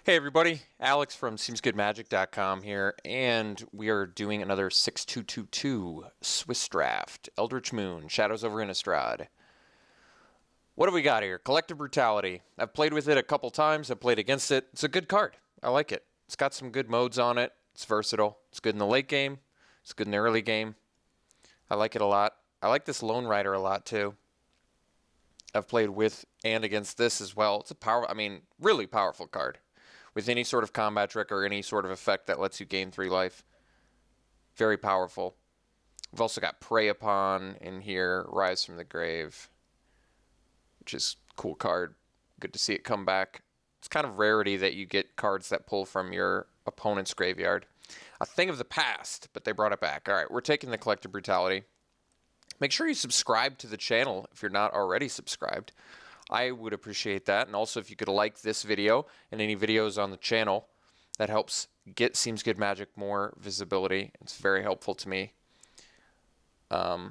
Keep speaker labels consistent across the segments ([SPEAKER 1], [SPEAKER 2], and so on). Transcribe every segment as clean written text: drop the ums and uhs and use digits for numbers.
[SPEAKER 1] Hey everybody, Alex from SeemsGoodMagic.com here, and we are doing another 6222 Swiss Draft, Eldritch Moon, Shadows over Innistrad. What do we got here? Collective Brutality. I've played with it a couple times, I've played against it. It's a good card. I like it. It's got some good modes on it. It's versatile. It's good in the late game. It's good in the early game. I like it a lot. I like this Lone Rider a lot too. I've played with and against this as well. It's a really powerful card. With any sort of combat trick or any sort of effect that lets you gain 3 life. Very powerful. We've also got Prey Upon in here, Rise from the Grave, which is a cool card. Good to see it come back. It's kind of rarity that you get cards that pull from your opponent's graveyard. A thing of the past, but they brought it back. All right, we're taking the Collective Brutality. Make sure you subscribe to the channel if you're not already subscribed. I would appreciate that. And also if you could like this video and any videos on the channel, that helps get Seems Good Magic more visibility. It's very helpful to me. Yeah,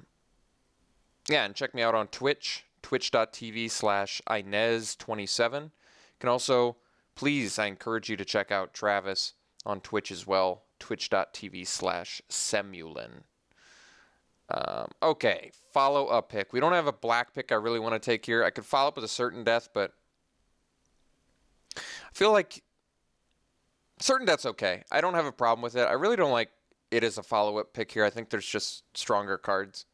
[SPEAKER 1] and check me out on Twitch, twitch.tv/Inez27. You can also, please, I encourage you to check out Travis on Twitch as well, twitch.tv/Semulin. Okay, follow-up pick. We don't have a black pick I really want to take here. I could follow up with a Certain Death, but I feel like Certain Death's okay. I don't have a problem with it. I really don't like it as a follow-up pick here. I think there's just stronger cards.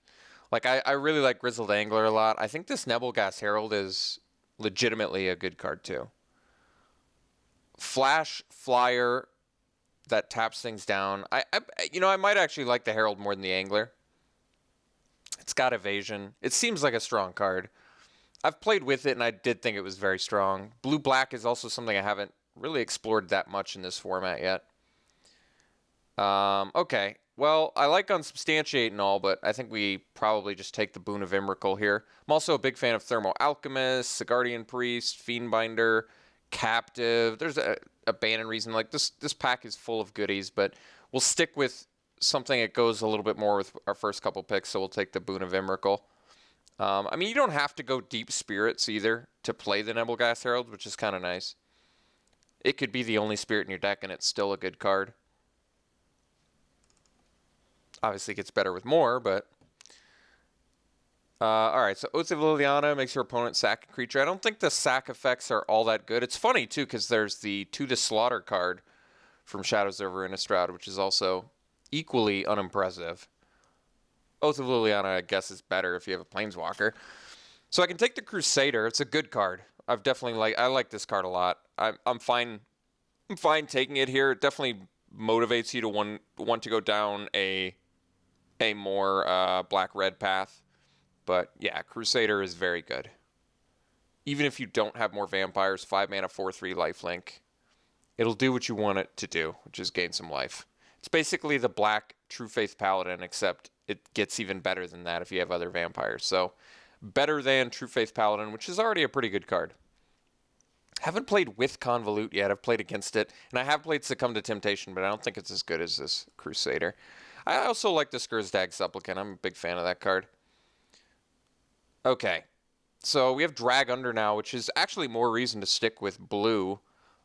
[SPEAKER 1] Like, I really like Grizzled Angler a lot. I think this Nebelgast Herald is legitimately a good card, too. Flash Flyer that taps things down. I might actually like the Herald more than the Angler. It's got evasion. It seems like a strong card. I've played with it, and I did think it was very strong. Blue-black is also something I haven't really explored that much in this format yet. Okay. Well, I like Unsubstantiate and all, but I think we probably just take the Boon of Emrakul here. I'm also a big fan of Thermo Alchemist, Sigardian Priest, Fiendbinder, Captive. There's a Abandoned Reason. Like, this pack is full of goodies, but we'll stick with something that goes a little bit more with our first couple picks, so we'll take the Boon of Emrakul. You don't have to go deep spirits either to play the Nebelgast Herald, which is kind of nice. It could be the only spirit in your deck, and it's still a good card. Obviously, it gets better with more, but... Alright, so Oath of Liliana makes your opponent sack a creature. I don't think the sack effects are all that good. It's funny, too, because there's the To the Slaughter card from Shadows over Innistrad, which is also equally unimpressive. Oath of Liliana, I guess, is better if you have a Planeswalker. So I can take the Crusader. It's a good card. I like this card a lot. I'm fine taking it here. It definitely motivates you to want to go down a more black-red path. But yeah, Crusader is very good. Even if you don't have more vampires, 5 mana, 4/3 lifelink, it'll do what you want it to do, which is gain some life. It's basically the black True Faith Paladin, except it gets even better than that if you have other vampires. So, better than True Faith Paladin, which is already a pretty good card. Haven't played with Convolute yet. I've played against it. And I have played Succumb to Temptation, but I don't think it's as good as this Crusader. I also like the Skurzdag Supplicant. I'm a big fan of that card. Okay. So, we have Drag Under now, which is actually more reason to stick with blue.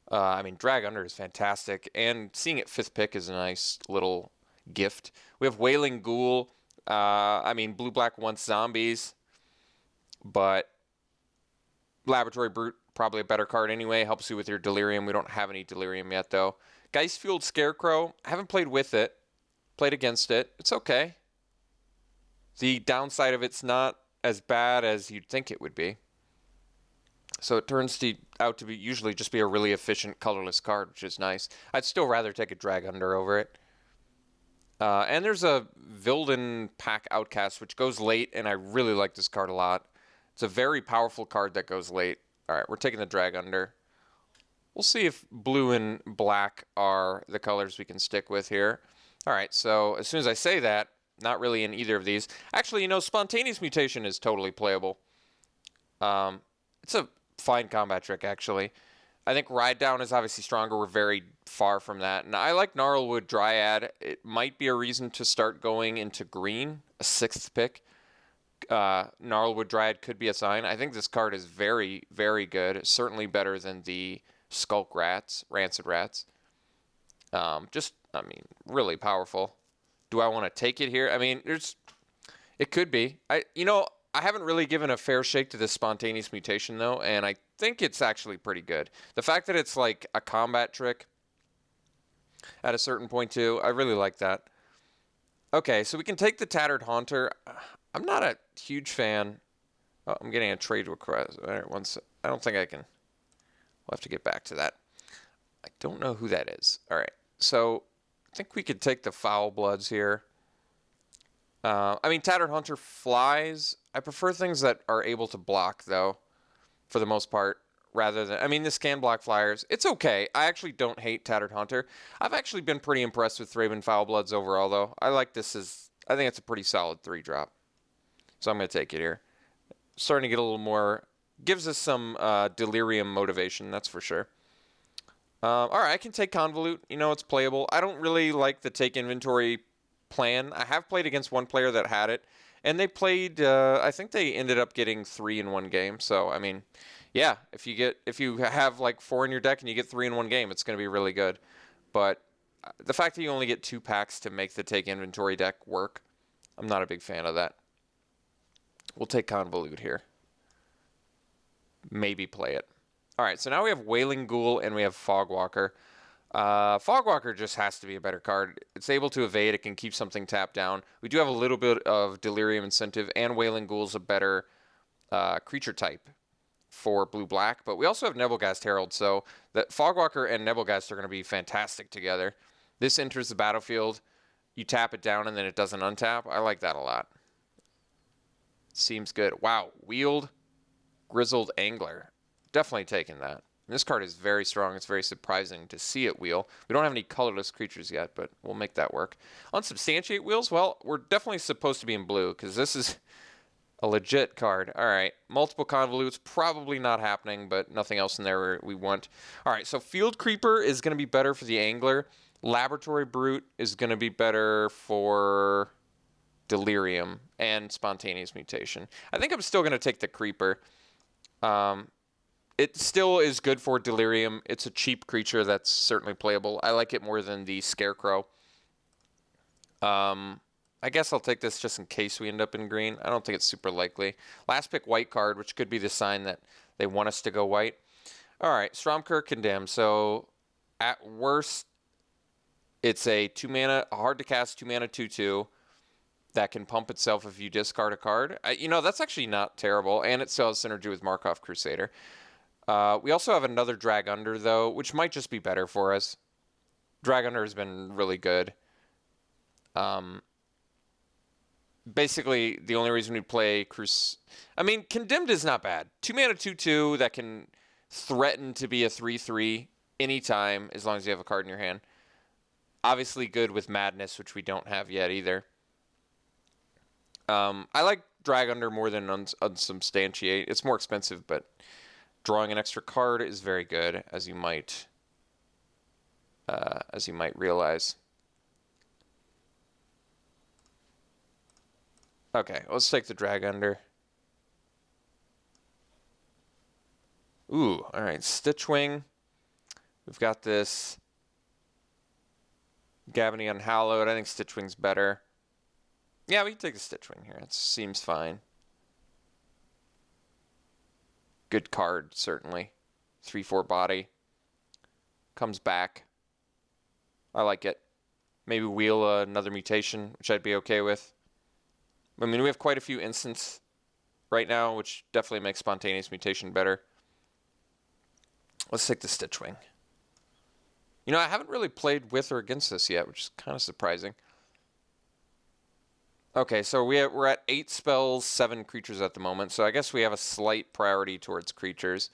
[SPEAKER 1] Drag Under is fantastic, and seeing it 5th pick is a nice little gift. We have Wailing Ghoul. Blue-black wants zombies, but Laboratory Brute, probably a better card anyway. Helps you with your Delirium. We don't have any Delirium yet, though. Geist-Fueled Scarecrow. I haven't played with it. Played against it. It's okay. The downside of it's not as bad as you'd think it would be. So it turns out to be usually just be a really efficient colorless card, which is nice. I'd still rather take a Drag Under over it. And there's a Vilden Pack Outcast, which goes late, and I really like this card a lot. It's a very powerful card that goes late. All right, we're taking the Drag Under. We'll see if blue and black are the colors we can stick with here. All right, so as soon as I say that, not really in either of these. Actually, Spontaneous Mutation is totally playable. It's a fine combat trick, actually. I think Ride Down is obviously stronger. We're very far from that. And I like Gnarlwood Dryad. It might be a reason to start going into green, a 6th pick. Gnarlwood Dryad could be a sign. I think this card is very, very good. Certainly better than the Skulk Rats, Rancid Rats. I mean, really powerful. Do I want to take it here? I mean, it could be. I haven't really given a fair shake to this spontaneous mutation though, and I think it's actually pretty good. The fact that it's like a combat trick at a certain point too, I really like that. Okay, so we can take the Tattered Haunter. I'm not a huge fan. Oh, I'm getting a trade request. All right, I don't think I can. We'll have to get back to that. I don't know who that is. All right, so I think we could take the Foul Bloods here. I mean, Tattered Hunter flies. I prefer things that are able to block, though, for the most part, rather than... I mean, this can block flyers. It's okay. I actually don't hate Tattered Hunter. I've actually been pretty impressed with Thraben Foul Bloods overall, though. I like this as... I think it's a pretty solid 3-drop. So I'm going to take it here. Starting to get a little more... Gives us some delirium motivation, that's for sure. All right, I can take Convolute. You know, it's playable. I don't really like the take inventory plan. I have played against one player that had it, and they played, I think they ended up getting 3 in one game. So, I mean, yeah, if you have like 4 in your deck and you get 3 in one game, it's going to be really good. But the fact that you only get 2 packs to make the take inventory deck work, I'm not a big fan of that. We'll take Convolute here. Maybe play it. All right, so now we have Wailing Ghoul and we have Fogwalker. Fogwalker just has to be a better card. It's able to evade. It can keep something tapped down. We do have a little bit of Delirium incentive, and Wailing Ghoul's a better creature type for blue-black. But we also have Nebelgast Herald, so that Fogwalker and Nebelgast are going to be fantastic together. This enters the battlefield. You tap it down, and then it doesn't untap. I like that a lot. Seems good. Wow, Wield Grizzled Angler. Definitely taking that. This card is very strong. It's very surprising to see it wheel. We don't have any colorless creatures yet, but we'll make that work. Unsubstantiate wheels, well, we're definitely supposed to be in blue because this is a legit card. All right, multiple convolutes, probably not happening, but nothing else in there we want. All right, so Field Creeper is going to be better for the Angler. Laboratory Brute is going to be better for Delirium and Spontaneous Mutation. I think I'm still going to take the Creeper. It still is good for Delirium. It's a cheap creature that's certainly playable. I like it more than the Scarecrow. I guess I'll take this just in case we end up in green. I don't think it's super likely. Last pick white card, which could be the sign that they want us to go white. All right, Stromkirk Condemn. So at worst, it's a 2-mana, a hard to cast 2-mana 2/2 that can pump itself if you discard a card. That's actually not terrible, and it still has synergy with Markov Crusader. We also have another Drag Under, though, which might just be better for us. Drag Under has been really good. Basically, the only reason we play Condemned is not bad. 2-mana 2/2 that can threaten to be a 3/3 anytime, as long as you have a card in your hand. Obviously good with Madness, which we don't have yet either. I like Drag Under more than Unsubstantiate. It's more expensive, but drawing an extra card is very good, as you might realize. Okay, let's take the Drag Under. Ooh, all right, Stitchwing. We've got this Gavony Unhallowed. I think Stitchwing's better. Yeah, we can take the Stitchwing here. It seems fine. Good card, certainly. 3/4 body. Comes back. I like it. Maybe wheel another mutation, which I'd be okay with. I mean, we have quite a few instants right now, which definitely makes Spontaneous Mutation better. Let's take the Stitchwing. I haven't really played with or against this yet, which is kind of surprising. Okay, so we're at 8 spells, 7 creatures at the moment, so I guess we have a slight priority towards creatures.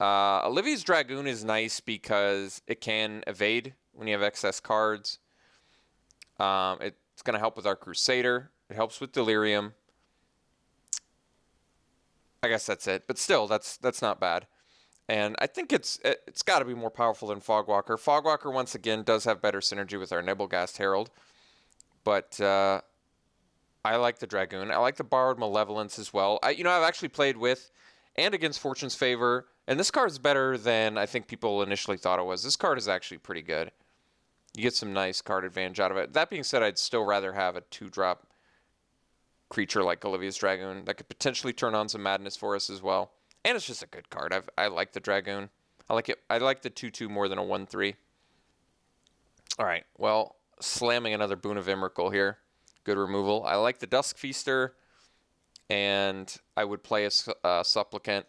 [SPEAKER 1] Olivia's Dragoon is nice because it can evade when you have excess cards. It's going to help with our Crusader. It helps with Delirium. I guess that's it, but still, that's not bad. And I think it's got to be more powerful than Fogwalker. Fogwalker, once again, does have better synergy with our Nebelgast Herald, but I like the Dragoon. I like the Borrowed Malevolence as well. I've actually played with and against Fortune's Favor And this card is better than I think people initially thought it was. This card is actually pretty good. You get some nice card advantage out of it. That being said, I'd still rather have a 2-drop creature like Olivia's Dragoon that could potentially turn on some madness for us as well. And it's just a good card. I like the Dragoon. I like it. I like the 2/2 more than a 1/3. All right. Well, slamming another Boon of Emrakul here. Good removal. I like the Dusk Feaster, and I would play a Supplicant.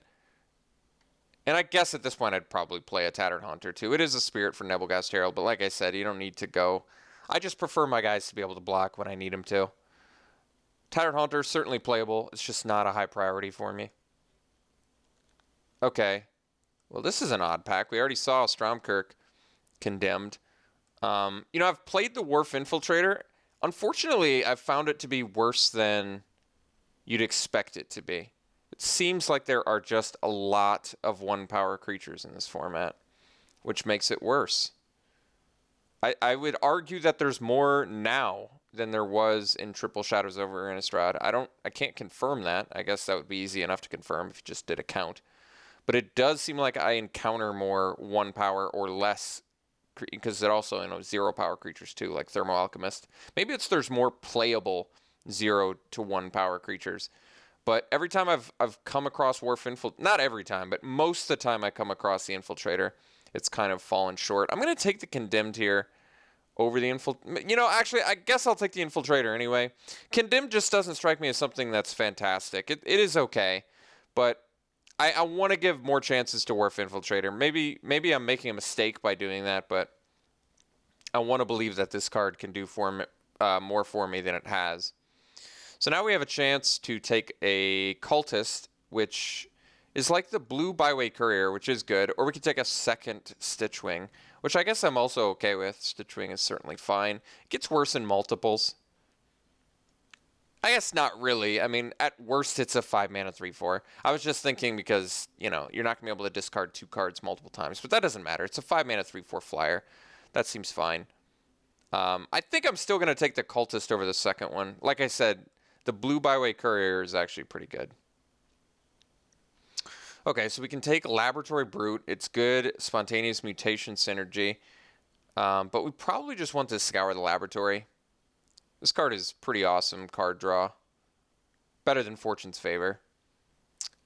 [SPEAKER 1] And I guess at this point I'd probably play a Tattered Haunter too. It is a Spirit for Nebelgast Herald, but like I said, you don't need to go. I just prefer my guys to be able to block when I need them to. Tattered Haunter is certainly playable. It's just not a high priority for me. Okay. Well, this is an odd pack. We already saw Stromkirk Condemned. You know, I've played the Wharf Infiltrator. Unfortunately, I've found it to be worse than you'd expect it to be. It seems like there are just a lot of 1-power creatures in this format, which makes it worse. I would argue that there's more now than there was in Triple Shadows over Innistrad. I can't confirm that. I guess that would be easy enough to confirm if you just did a count. But it does seem like I encounter more 1-power or less, because it also, 0-power creatures too, like Thermo Alchemist. Maybe there's more playable 0 to 1-power creatures. But every time I've come across Wharf Infiltrator, not every time, but most of the time I come across the Infiltrator, it's kind of fallen short. I'm going to take the Condemned here over the Infiltrator. Actually, I guess I'll take the Infiltrator anyway. Condemned just doesn't strike me as something that's fantastic. It is okay, but I want to give more chances to Wharf Infiltrator. Maybe I'm making a mistake by doing that, but I want to believe that this card can do more for me than it has. So now we have a chance to take a Cultist, which is like the blue Byway Courier, which is good, or we could take a second Stitchwing, which I guess I'm also okay with. Stitchwing is certainly fine. It gets worse in multiples. I guess not really. I mean, at worst, it's a 5-mana 3/4. I was just thinking because, you're not going to be able to discard 2 cards multiple times, but that doesn't matter. It's a 5-mana 3/4 flyer. That seems fine. I think I'm still going to take the Cultist over the second one. Like I said, the blue Byway Courier is actually pretty good. Okay, so we can take Laboratory Brute. It's good Spontaneous Mutation synergy. But we probably just want to scour the Laboratory. This card is pretty awesome card draw. Better than Fortune's Favor.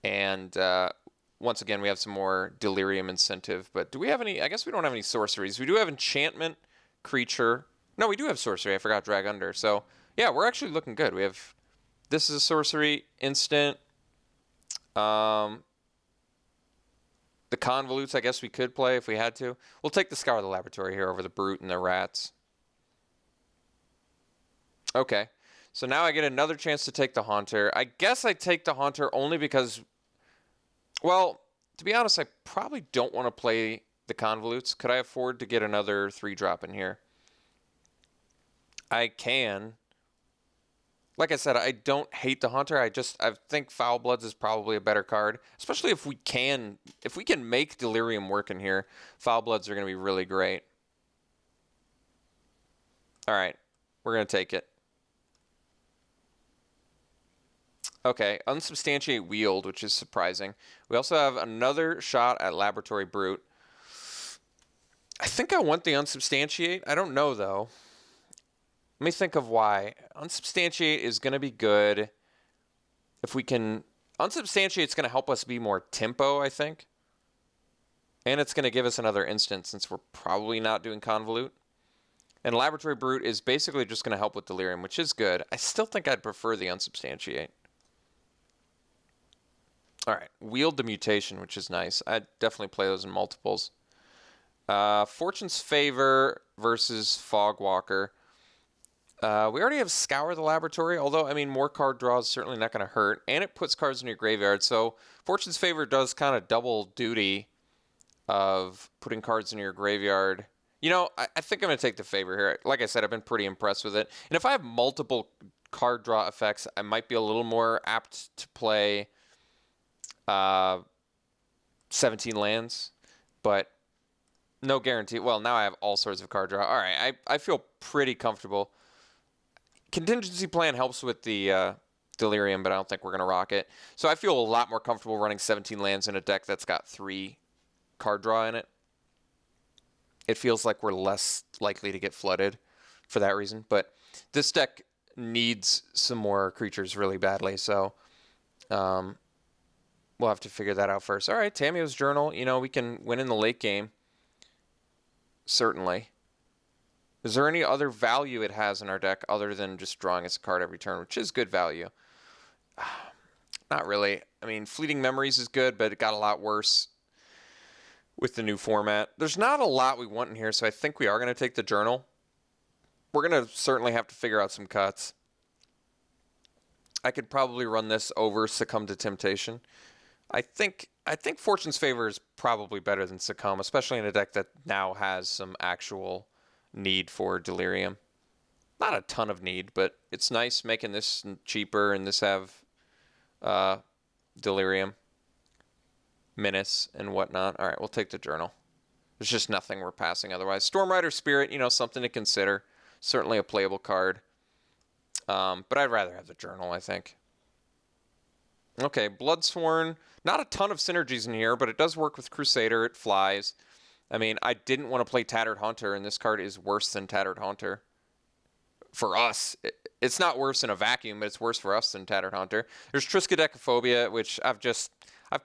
[SPEAKER 1] And once again, we have some more Delirium incentive. But do we have any? I guess we don't have any sorceries. We do have Enchantment, Creature. No, we do have Sorcery. I forgot Drag Under. So, yeah, we're actually looking good. We have... This is a Sorcery. Instant. The Convolutes, I guess we could play if we had to. We'll take the Scour of the Laboratory here over the Brute and the Rats. Okay, so now I get another chance to take the Haunter. I guess I take the Haunter only because, well, to be honest, I probably don't want to play the Convolutes. Could I afford to get another 3-drop in here? I can. Like I said, I don't hate the Haunter. I think Foul Bloods is probably a better card, especially if we can make Delirium work in here. Foul Bloods are going to be really great. All right, we're going to take it. Okay, Unsubstantiate Wield, which is surprising. We also have another shot at Laboratory Brute. I think I want the Unsubstantiate. I don't know, though. Let me think of why. Unsubstantiate is going to be good. If we can... Unsubstantiate is going to help us be more tempo, I think. And it's going to give us another instant since we're probably not doing Convolute. And Laboratory Brute is basically just going to help with Delirium, which is good. I still think I'd prefer the Unsubstantiate. All right, Wield the Mutation, which is nice. I'd definitely play those in multiples. Fortune's Favor versus Fogwalker. We already have Scour the Laboratory, although, I mean, more card draw is certainly not going to hurt. And it puts cards in your graveyard, so Fortune's Favor does kind of double duty of putting cards in your graveyard. I think I'm going to take the Favor here. Like I said, I've been pretty impressed with it. And if I have multiple card draw effects, I might be a little more apt to play 17 lands, but no guarantee. Well, now I have all sorts of card draw. All right, I feel pretty comfortable. Contingency Plan helps with the Delirium, but I don't think we're going to rock it. So I feel a lot more comfortable running 17 lands in a deck that's got 3 card draw in it. It feels like we're less likely to get flooded for that reason. But this deck needs some more creatures really badly, so we'll have to figure that out first. All right, Tamiyo's Journal. You know, we can win in the late game. Certainly. Is there any other value it has in our deck other than just drawing us a card every turn, which is good value? Not really. I mean, Fleeting Memories is good, but it got a lot worse with the new format. There's not a lot we want in here, so I think we are going to take the Journal. We're going to certainly have to figure out some cuts. I could probably run this over Succumb to Temptation. I think Fortune's Favor is probably better than Succumb, especially in a deck that now has some actual need for Delirium. Not a ton of need, but it's nice making this cheaper and this have Delirium, Menace, and whatnot. All right, we'll take the Journal. There's just nothing we're passing otherwise. Stormrider Spirit, you know, something to consider. Certainly a playable card. But I'd rather have the Journal, I think. Okay, Bloodsworn. Not a ton of synergies in here, but it does work with Crusader. It flies. I mean, I didn't want to play Tattered Haunter, and this card is worse than Tattered Haunter. For us, it's not worse in a vacuum, but it's worse for us than Tattered Haunter. There's Triskaidekaphobia, which I've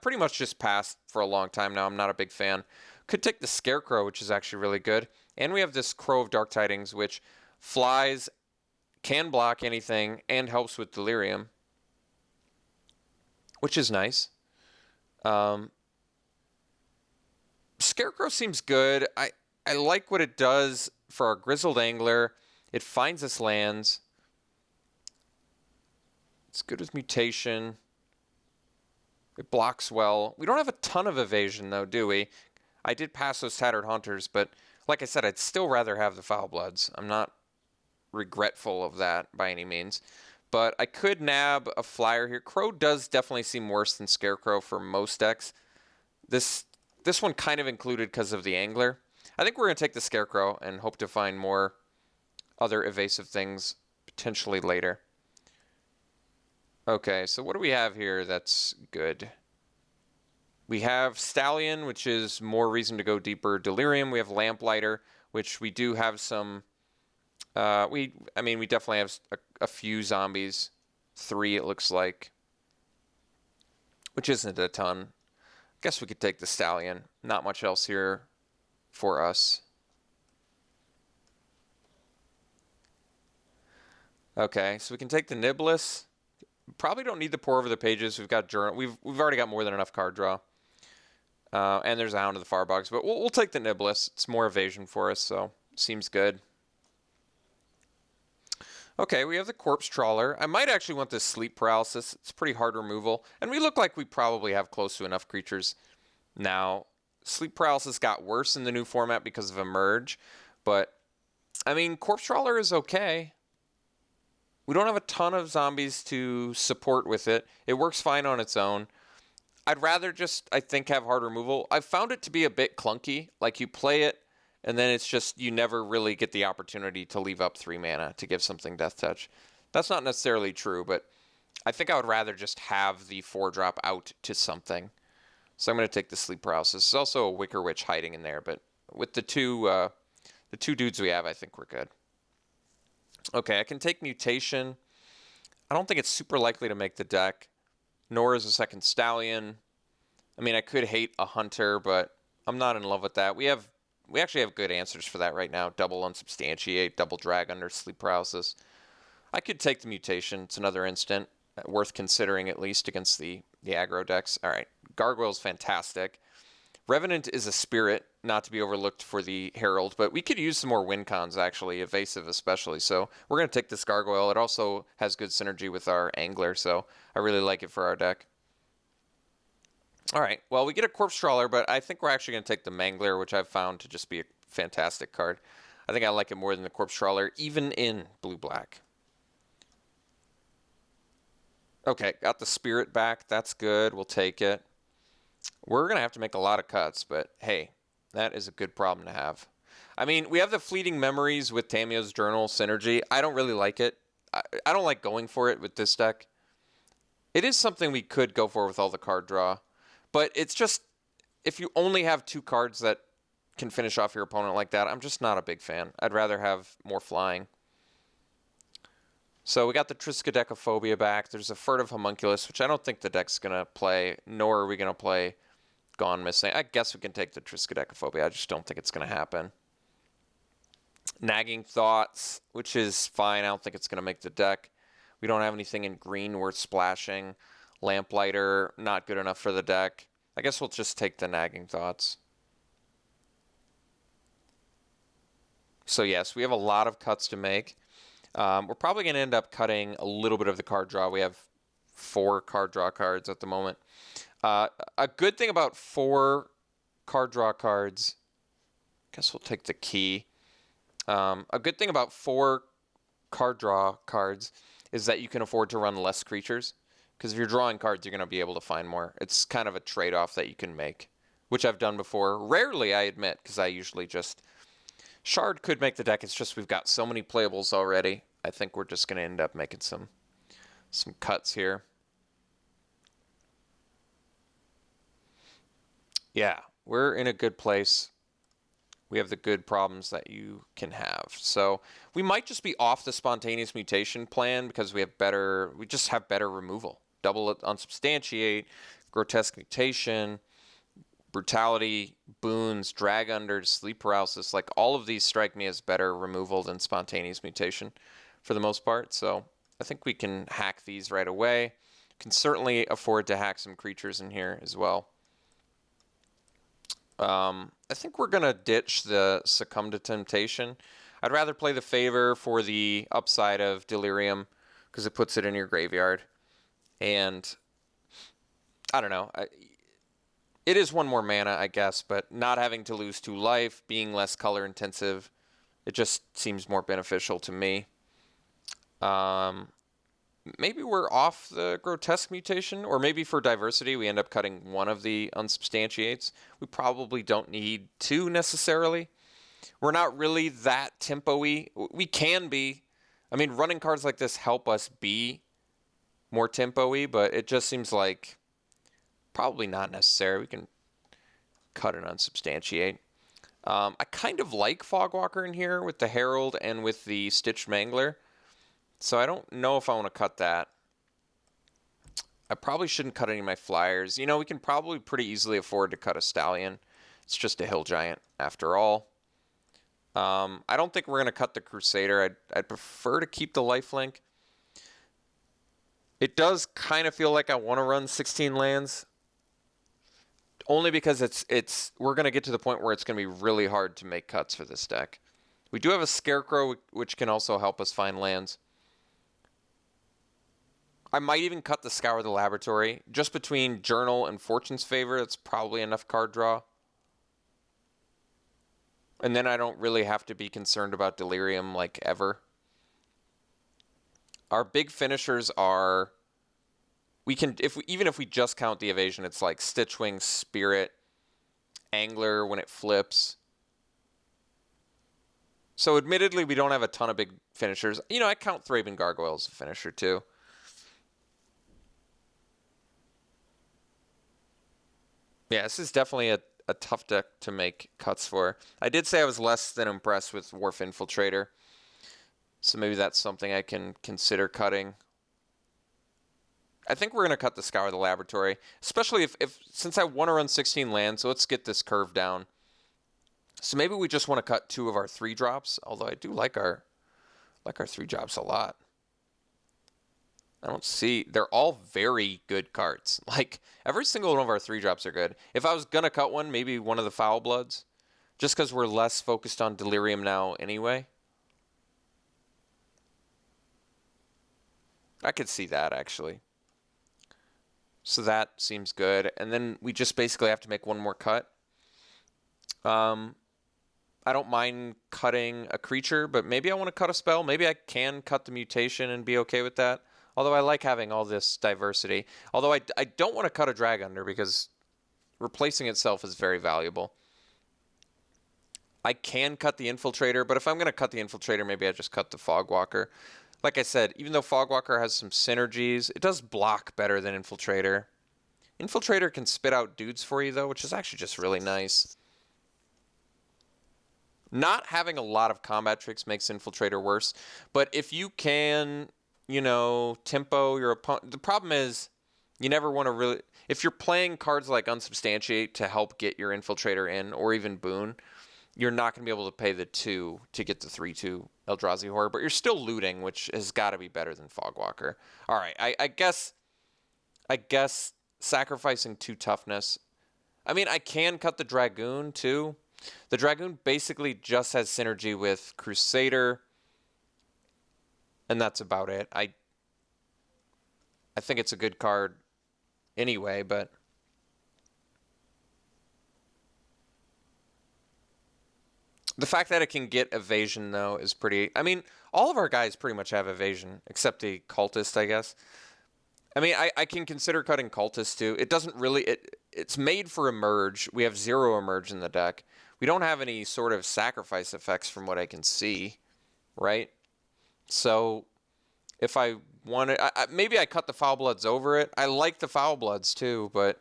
[SPEAKER 1] pretty much just passed for a long time now. I'm not a big fan. Could take the Scarecrow, which is actually really good. And we have this Crow of Dark Tidings, which flies, can block anything, and helps with Delirium, which is nice. Scarecrow seems good. I like what it does for our Grizzled Angler. It finds us lands. It's good with Mutation. It blocks well. We don't have a ton of evasion, though, do we? I did pass those Tattered Haunters, but like I said, I'd still rather have the Foul Bloods. I'm not regretful of that by any means. But I could nab a flyer here. Crow does definitely seem worse than Scarecrow for most decks. This one kind of included because of the Angler. I think we're going to take the Scarecrow and hope to find more other evasive things potentially later. Okay, so what do we have here that's good? We have Stallion, which is more reason to go deeper. Delirium. We have Lamplighter, which we do have some... we definitely have a few zombies. 3, it looks like. Which isn't a ton. Guess we could take the Stallion. Not much else here for us. Okay, so we can take the Niblis. Probably don't need to pour over the pages. We've got Journal. We've already got more than enough card draw. And there's a Hound of the Farbogs. But we'll take the Niblis. It's more evasion for us, so seems good. Okay, we have the Corpse Trawler. I might actually want this Sleep Paralysis. It's pretty hard removal. And we look like we probably have close to enough creatures now. Sleep Paralysis got worse in the new format because of Emerge. But, I mean, Corpse Trawler is okay. We don't have a ton of zombies to support with it. It works fine on its own. I'd rather just, I think, have hard removal. I've found it to be a bit clunky. Like, you play it, and then it's just, you never really get the opportunity to leave up 3 mana to give something Death Touch. That's not necessarily true, but I think I would rather just have the 4-drop out to something. So I'm going to take the Sleep Paralysis. There's also a Wicker Witch hiding in there, but with the two dudes we have, I think we're good. Okay, I can take Mutation. I don't think it's super likely to make the deck, nor is a second Stallion. I mean, I could hate a Hunter, but I'm not in love with that. We actually have good answers for that right now. Double Unsubstantiate, double Drag Under, Sleep Paralysis. I could take the Mutation. It's another instant. Worth considering at least against the aggro decks. All right, Gargoyle's fantastic. Revenant is a spirit, not to be overlooked for the Herald, but we could use some more win cons, actually, evasive especially. So we're going to take this Gargoyle. It also has good synergy with our Angler, so I really like it for our deck. All right, well, we get a Corpse Trawler, but I think we're actually going to take the Mangler, which I've found to just be a fantastic card. I think I like it more than the Corpse Trawler, even in blue-black. Okay, got the Spirit back. That's good. We'll take it. We're going to have to make a lot of cuts, but hey, that is a good problem to have. I mean, we have the Fleeting Memories with Tamiyo's Journal synergy. I don't really like it. I don't like going for it with this deck. It is something we could go for with all the card draw, but it's just, if you only have 2 cards that can finish off your opponent like that, I'm just not a big fan. I'd rather have more flying. So we got the Triskaidekaphobia back. There's a Furtive Homunculus, which I don't think the deck's going to play, nor are we going to play Gone Missing. I guess we can take the Triskaidekaphobia. I just don't think it's going to happen. Nagging Thoughts, which is fine. I don't think it's going to make the deck. We don't have anything in green worth splashing. Lamplighter, not good enough for the deck. I guess we'll just take the Nagging Thoughts. So yes, we have a lot of cuts to make. We're probably going to end up cutting a little bit of the card draw. We have 4 card draw cards at the moment. A good thing about 4 card draw cards, I guess we'll take the key. A good thing about 4 card draw cards is that you can afford to run less creatures. Because if you're drawing cards, you're going to be able to find more. It's kind of a trade-off that you can make, which I've done before. Rarely, I admit, because I usually just... Shard could make the deck. It's just we've got so many playables already. I think we're just going to end up making some cuts here. Yeah, we're in a good place. We have the good problems that you can have. So we might just be off the spontaneous mutation plan because we just have better removal. Double unsubstantiate, grotesque mutation, brutality, boons, drag under, sleep paralysis. Like all of these strike me as better removal than spontaneous mutation for the most part. So I think we can hack these right away. Can certainly afford to hack some creatures in here as well. I think we're going to ditch the Succumb to Temptation. I'd rather play the Favor for the upside of Delirium because it puts it in your graveyard. And I don't know. It is 1 more mana, I guess, but not having to lose 2 life, being less color intensive, it just seems more beneficial to me. Maybe we're off the grotesque mutation, or maybe for diversity we end up cutting 1 of the unsubstantiates. We probably don't need 2 necessarily. We're not really that tempo-y. We can be. I mean, running cards like this help us be more tempo-y, but it just seems like probably not necessary. We can cut and unsubstantiate. I kind of like Fogwalker in here with the Herald and with the Stitched Mangler. So I don't know if I want to cut that. I probably shouldn't cut any of my flyers. You know, we can probably pretty easily afford to cut a Stallion. It's just a Hill Giant after all. I don't think we're going to cut the Crusader. I'd prefer to keep the Lifelink. It does kind of feel like I want to run 16 lands. Only because we're going to get to the point where it's going to be really hard to make cuts for this deck. We do have a Scarecrow, which can also help us find lands. I might even cut the Scour the Laboratory. Just between Journal and Fortune's Favor, that's probably enough card draw. And then I don't really have to be concerned about Delirium, like, ever. Our big finishers are... even if we just count the evasion, it's like Stitchwing, Spirit, Angler when it flips. So admittedly, we don't have a ton of big finishers. You know, I count Thraben Gargoyle as a finisher too. Yeah, this is definitely a tough deck to make cuts for. I did say I was less than impressed with Wharf Infiltrator. So maybe that's something I can consider cutting. I think we're going to cut the Scour the Laboratory, especially since I want to run 16 lands, so let's get this curve down. So maybe we just want to cut 2 of our 3 drops, although I do like our 3 drops a lot. I don't see... They're all very good cards. Like, every single one of our 3 drops are good. If I was going to cut one, maybe one of the Foul Bloods, just because we're less focused on Delirium now anyway. I could see that, actually. So that seems good. And then we just basically have to make 1 more cut. I don't mind cutting a creature, but maybe I want to cut a spell. Maybe I can cut the mutation and be okay with that. Although I like having all this diversity. Although I don't want to cut a Drag Under because replacing itself is very valuable. I can cut the Infiltrator, but if I'm going to cut the Infiltrator, maybe I just cut the Fogwalker. Like I said, even though Fogwalker has some synergies, it does block better than Infiltrator. Infiltrator can spit out dudes for you, though, which is actually just really nice. Not having a lot of combat tricks makes Infiltrator worse, but if you can, you know, tempo your opponent... The problem is, you never want to really... If you're playing cards like Unsubstantiate to help get your Infiltrator in, or even Boon, you're not going to be able to pay the 2 to get the 3/2 Eldrazi Horror, but you're still looting, which has got to be better than Fogwalker. All right, I guess sacrificing 2 toughness. I mean, I can cut the Dragoon too. The Dragoon basically just has synergy with Crusader, and that's about it. I think it's a good card anyway, but the fact that it can get evasion, though, is pretty... I mean, all of our guys pretty much have evasion, except the Cultist, I guess. I mean, I can consider cutting Cultist, too. It doesn't really... It's made for Emerge. We have 0 Emerge in the deck. We don't have any sort of sacrifice effects from what I can see, right? So, if I wanted... maybe I cut the Foul Bloods over it. I like the Foul Bloods, too, but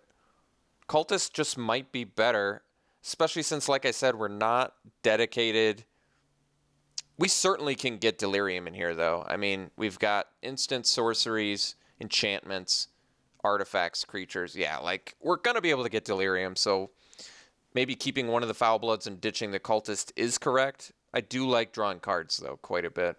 [SPEAKER 1] Cultist just might be better... Especially since, like I said, we're not dedicated. We certainly can get Delirium in here, though. I mean, we've got instant sorceries, enchantments, artifacts, creatures. Yeah, like, we're going to be able to get Delirium, so maybe keeping one of the Foul Bloods and ditching the Cultist is correct. I do like drawing cards, though, quite a bit.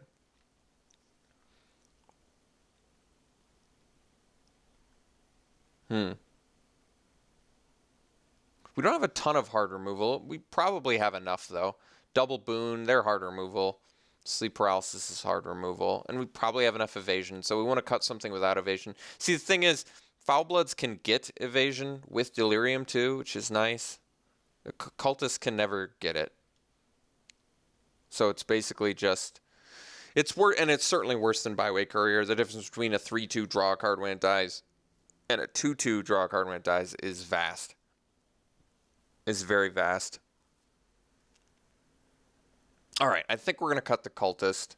[SPEAKER 1] We don't have a ton of hard removal. We probably have enough, though. Double Boon, they're hard removal. Sleep Paralysis is hard removal. And we probably have enough evasion, so we want to cut something without evasion. See, the thing is, Foul Bloods can get evasion with Delirium, too, which is nice. The Cultist can never get it. So it's basically just... It's worse, and it's certainly worse than Byway Courier. The difference between a 3/2 draw a card when it dies and a 2/2 draw a card when it dies is vast. Is very vast. All right, I think we're going to cut the Cultist.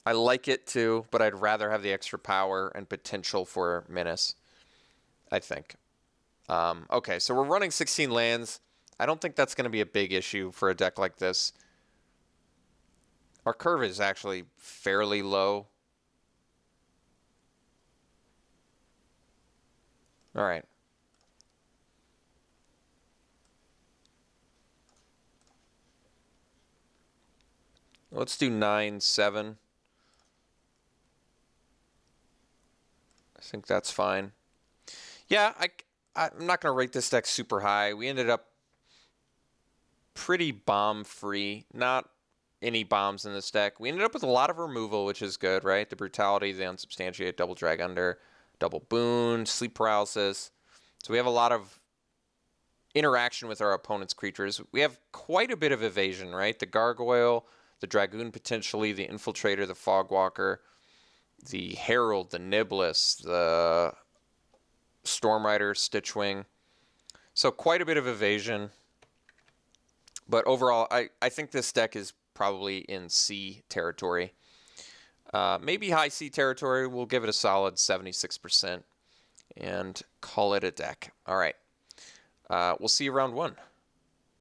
[SPEAKER 1] I like it too, but I'd rather have the extra power and potential for Menace, I think. Okay, so we're running 16 lands. I don't think that's going to be a big issue for a deck like this. Our curve is actually fairly low. All right. Let's do 9/7. I think that's fine. Yeah, I'm not going to rate this deck super high. We ended up pretty bomb-free. Not any bombs in this deck. We ended up with a lot of removal, which is good, right? The Brutality, the Unsubstantiate, Double Drag Under, Double Boon, Sleep Paralysis. So we have a lot of interaction with our opponent's creatures. We have quite a bit of evasion, right? The Gargoyle, the Dragoon potentially, the Infiltrator, the Fogwalker, the Herald, the Niblis, the Stormrider, Stitchwing. So quite a bit of evasion. But overall, I think this deck is probably in C territory. Maybe high C territory. We'll give it a solid 76% and call it a deck. All right. We'll see you round 1.